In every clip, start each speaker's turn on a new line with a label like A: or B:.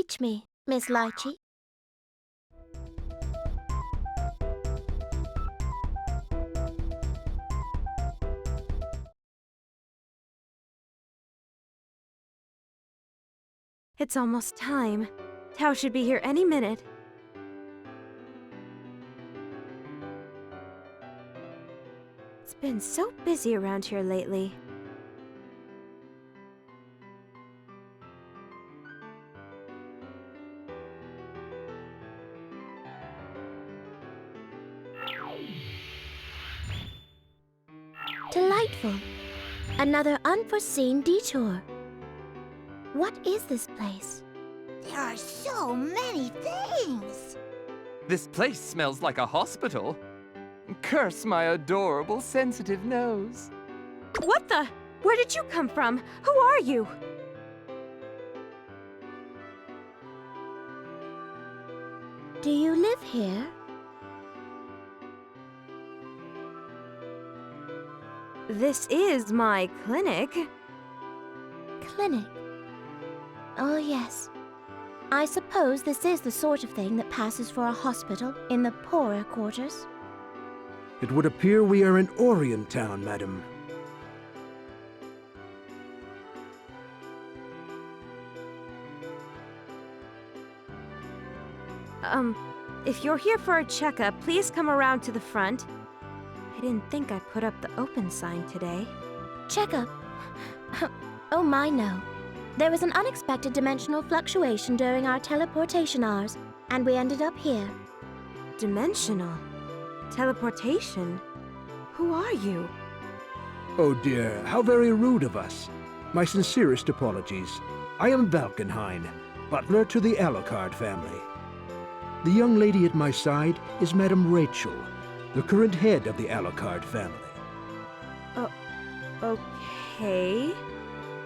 A: teach me, Miss Litchi?
B: It's almost time. Tao should be here any minute. It's been so busy around here lately.
A: Delightful. Another unforeseen detour. What is this place?
C: There are so many things!
D: This place smells like a hospital. Curse my adorable, sensitive nose.
B: What the? Where did you come from? Who are you?
A: Do you live here?
B: This is my clinic.
A: Clinic. Oh, yes. I suppose this is the sort of thing that passes for a hospital in the poorer quarters.
E: It would appear we are in Orient Town, madam.
B: If you're here for a checkup, please come around to the front. I didn't think I put up the open sign today.
A: Checkup? Oh my, no. There was an unexpected dimensional fluctuation during our teleportation hours, and we ended up here.
B: Dimensional? Teleportation? Who are you?
E: Oh dear, how very rude of us. My sincerest apologies. I am Valkenhayn, butler to the Alucard family. The young lady at my side is Madame Rachel, the current head of the Alucard family.
B: Okay.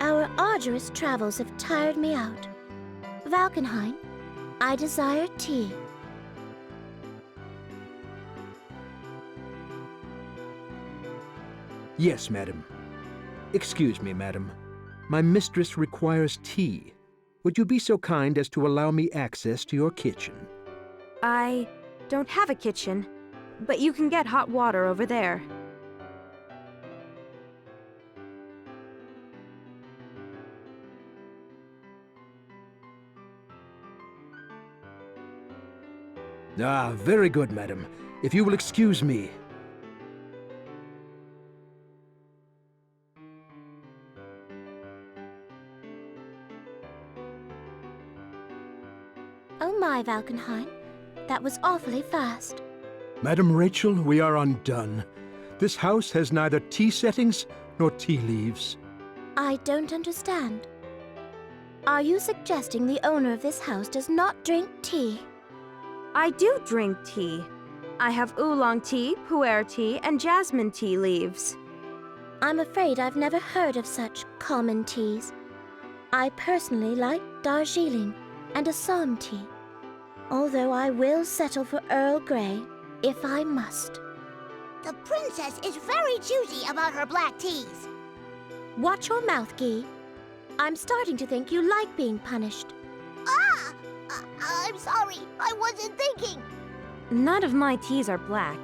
A: Our arduous travels have tired me out. Valkenhayn, I desire tea.
E: Yes, madam. Excuse me, madam. My mistress requires tea. Would you be so kind as to allow me access to your kitchen?
B: I don't have a kitchen, but you can get hot water over there.
E: Ah, very good, madam. If you will excuse me.
A: Oh my, Valkenhayn. That was awfully fast.
E: Madam Rachel, we are undone. This house has neither tea settings nor tea leaves.
A: I don't understand. Are you suggesting the owner of this house does not drink tea?
B: I do drink tea. I have oolong tea, pu'er tea, and jasmine tea leaves.
A: I'm afraid I've never heard of such common teas. I personally like Darjeeling and Assam tea, although I will settle for Earl Grey if I must.
C: The princess is very choosy about her black teas.
A: Watch your mouth, Guy. I'm starting to think you like being punished.
C: Ah! I'm sorry, I wasn't thinking.
B: None of my teas are black.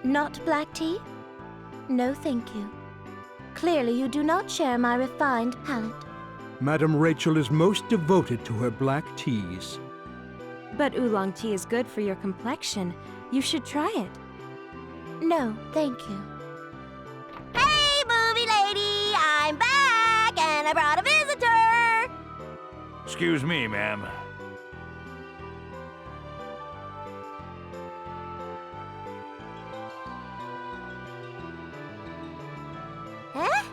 A: Not black tea? No, thank you. Clearly you do not share my refined palate.
E: Madam Rachel is most devoted to her black teas.
B: But oolong tea is good for your complexion. You should try it.
A: No, thank you.
C: Hey, movie lady! I'm back, and I brought a visitor!
F: Excuse me, ma'am.
C: Huh?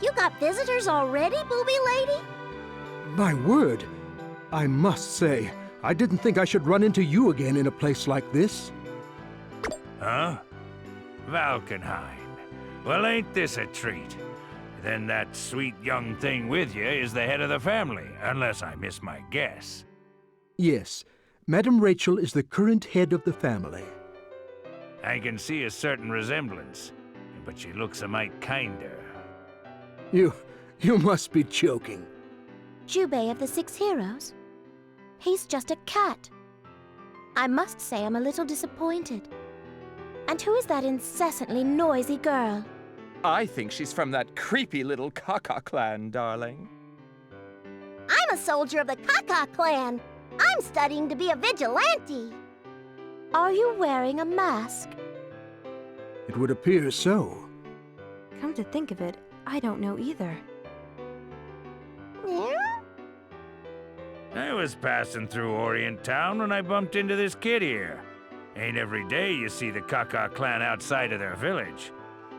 C: You got visitors already, booby lady?
E: My word! I must say, I didn't think I should run into you again in a place like this.
F: Huh? Valkenhayn. Well, ain't this a treat? Then that sweet young thing with you is the head of the family, unless I miss my guess.
E: Yes, Madam Rachel is the current head of the family.
F: I can see a certain resemblance, but she looks a mite kinder.
E: You must be joking.
A: Jubei of the Six Heroes? He's just a cat. I must say I'm a little disappointed. And who is that incessantly noisy girl?
D: I think she's from that creepy little Kaka clan, darling.
C: I'm a soldier of the Kaka clan. I'm studying to be a vigilante.
A: Are you wearing a mask?
E: It would appear so.
B: Come to think of it, I don't know either.
C: Yeah?
F: I was passing through Orient Town when I bumped into this kid here. Ain't every day you see the Kaka clan outside of their village.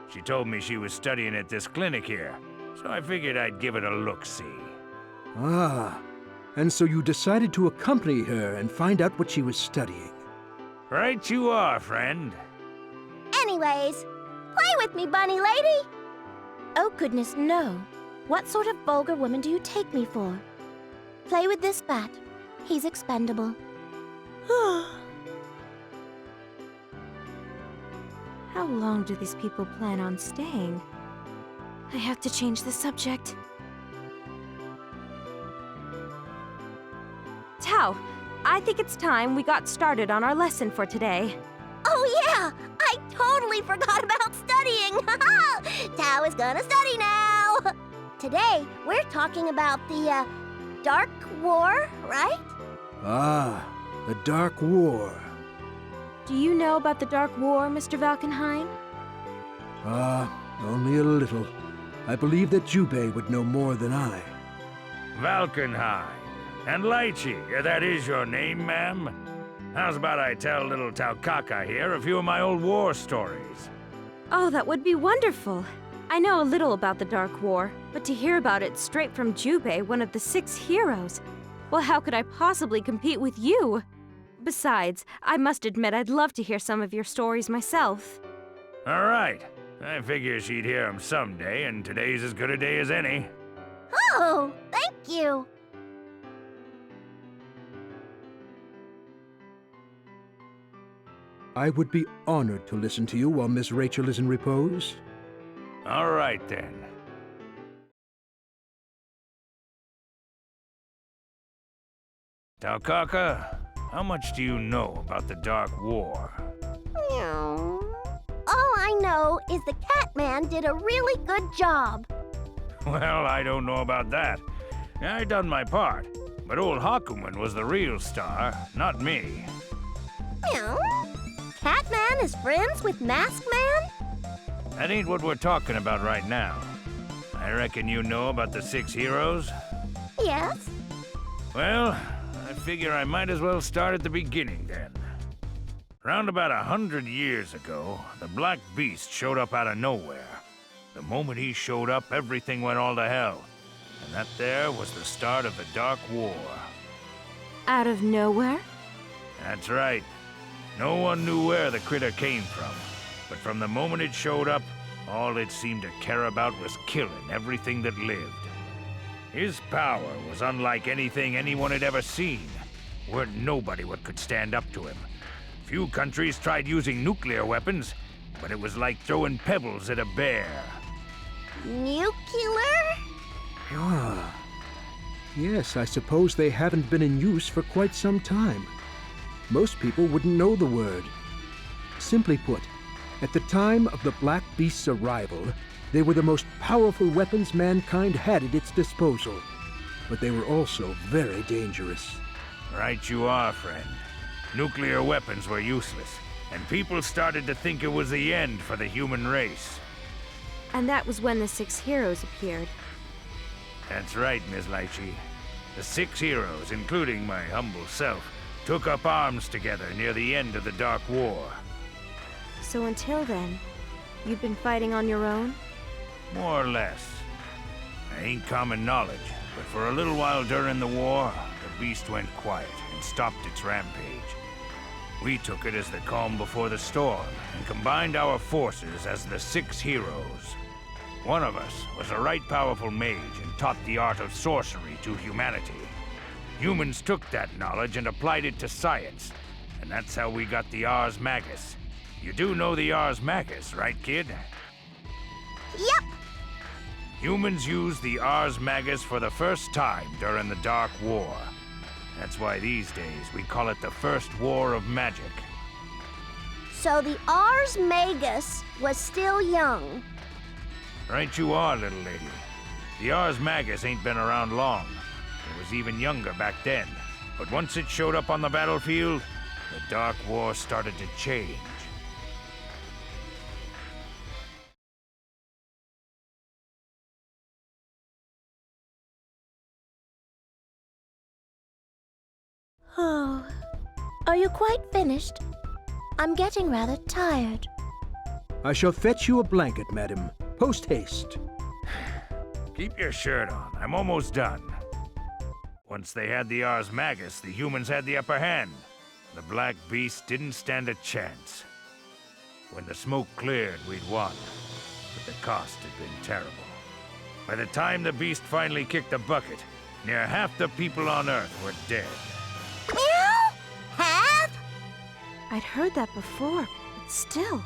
F: She told me she was studying at this clinic here, so I figured I'd give it a look-see.
E: Ah, and so you decided to accompany her and find out what she was studying.
F: Right you are, friend.
C: Anyways, play with me, bunny lady.
A: Oh goodness, no. What sort of vulgar woman do you take me for? Play with this bat. He's expendable.
B: How long do these people plan on staying? I have to change the subject. Tao, I think it's time we got started on our lesson for today.
C: Oh yeah, I totally forgot about studying. Tao is gonna study now. Today, we're talking about the, Dark War, right?
E: Ah, the Dark War.
B: Do you know about the Dark War, Mr. Valkenheim?
E: Only a little. I believe that Jubei would know more than I.
F: Valkenheim. And Litchi, that is your name, ma'am? How's about I tell little Taukaka here a few of my old war stories?
B: Oh, that would be wonderful. I know a little about the Dark War, but to hear about it straight from Jubei, one of the 6 heroes, well, how could I possibly compete with you? Besides, I must admit I'd love to hear some of your stories myself.
F: All right. I figure she'd hear 'em someday, and today's as good a day as any.
C: Oh, thank you.
E: I would be honored to listen to you while Miss Rachel is in repose.
F: All right, then. Taukaka, how much do you know about the Dark War?
C: Meow. All I know is the Catman did a really good job.
F: Well, I don't know about that. I done my part, but old Hakuman was the real star, not me.
C: Meow. Catman is friends with Mask Man?
F: That ain't what we're talking about right now. I reckon you know about the 6 heroes?
C: Yes.
F: Well, I figure I might as well start at the beginning then. Round about 100 years ago, the Black Beast showed up out of nowhere. The moment he showed up, everything went all to hell. And that there was the start of the Dark War.
B: Out of nowhere?
F: That's right. No one knew where the critter came from. But from the moment it showed up, all it seemed to care about was killing everything that lived. His power was unlike anything anyone had ever seen. Weren't nobody what could stand up to him. Few countries tried using nuclear weapons, but it was like throwing pebbles at a bear.
C: Nuclear?
E: Ah. Yes, I suppose they haven't been in use for quite some time. Most people wouldn't know the word. Simply put, at the time of the Black Beast's arrival, they were the most powerful weapons mankind had at its disposal. But they were also very dangerous.
F: Right you are, friend. Nuclear weapons were useless, and people started to think it was the end for the human race.
B: And that was when the 6 heroes appeared.
F: That's right, Ms. Litchi. The 6 heroes, including my humble self, took up arms together near the end of the Dark War.
B: So until then, you've been fighting on your own?
F: More or less. Ain't common knowledge, but for a little while during the war, the beast went quiet and stopped its rampage. We took it as the calm before the storm, and combined our forces as the 6 heroes. One of us was a right powerful mage and taught the art of sorcery to humanity. Humans took that knowledge and applied it to science, and that's how we got the Ars Magus. You do know the Ars Magus, right, kid?
C: Yep.
F: Humans used the Ars Magus for the first time during the Dark War. That's why these days we call it the First War of Magic.
C: So the Armagus was still young.
F: Right you are, little lady. The Armagus ain't been around long. It was even younger back then. But once it showed up on the battlefield, the Dark War started to change.
A: Oh, are you quite finished? I'm getting rather tired.
E: I shall fetch you a blanket, madam. Post haste.
F: Keep your shirt on. I'm almost done. Once they had the Armagus, the humans had the upper hand. The Black Beast didn't stand a chance. When the smoke cleared, we'd won. But the cost had been terrible. By the time the Beast finally kicked the bucket, near half the people on Earth were dead.
C: Meow? Half?
B: I'd heard that before, but still.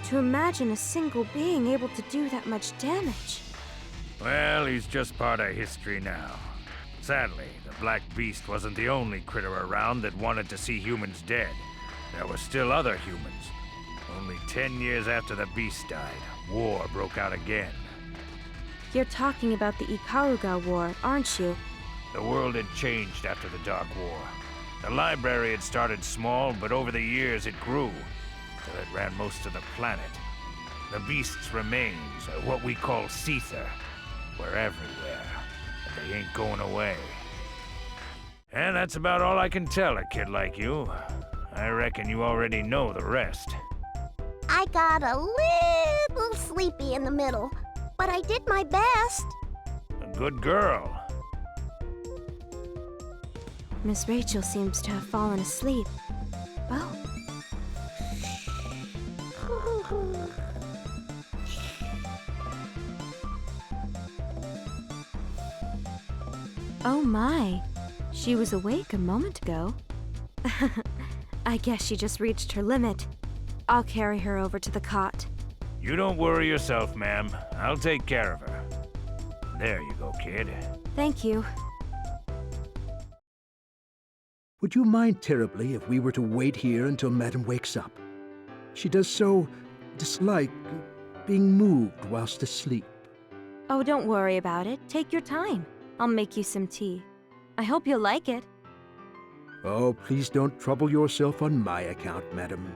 B: To imagine a single being able to do that much damage.
F: Well, he's just part of history now. Sadly, the Black Beast wasn't the only critter around that wanted to see humans dead. There were still other humans. Only 10 years after the Beast died, war broke out again.
B: You're talking about the Ikaruga War, aren't you?
F: The world had changed after the Dark War. The library had started small, but over the years it grew, till it ran most of the planet. The Beast's remains, or what we call Seether, were everywhere, but they ain't going away. And that's about all I can tell a kid like you. I reckon you already know the rest.
C: I got a little sleepy in the middle, but I did my best.
F: A good girl.
B: Miss Rachel seems to have fallen asleep. Oh. Oh my. She was awake a moment ago. I guess she just reached her limit. I'll carry her over to the cot.
F: You don't worry yourself, ma'am. I'll take care of her. There you go, kid.
B: Thank you.
E: Would you mind terribly if we were to wait here until Madam wakes up? She does so dislike being moved whilst asleep.
B: Oh, don't worry about it. Take your time. I'll make you some tea. I hope you'll like it.
E: Oh, please don't trouble yourself on my account, madam.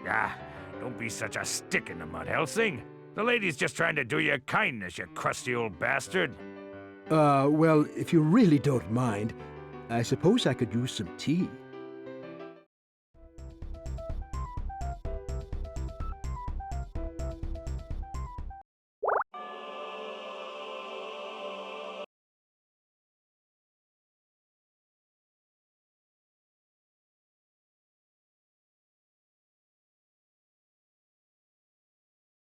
F: Ah, don't be such a stick in the mud, Helsing. The lady's just trying to do you a kindness, you crusty old bastard.
E: Well, if you really don't mind, I suppose I could use some tea.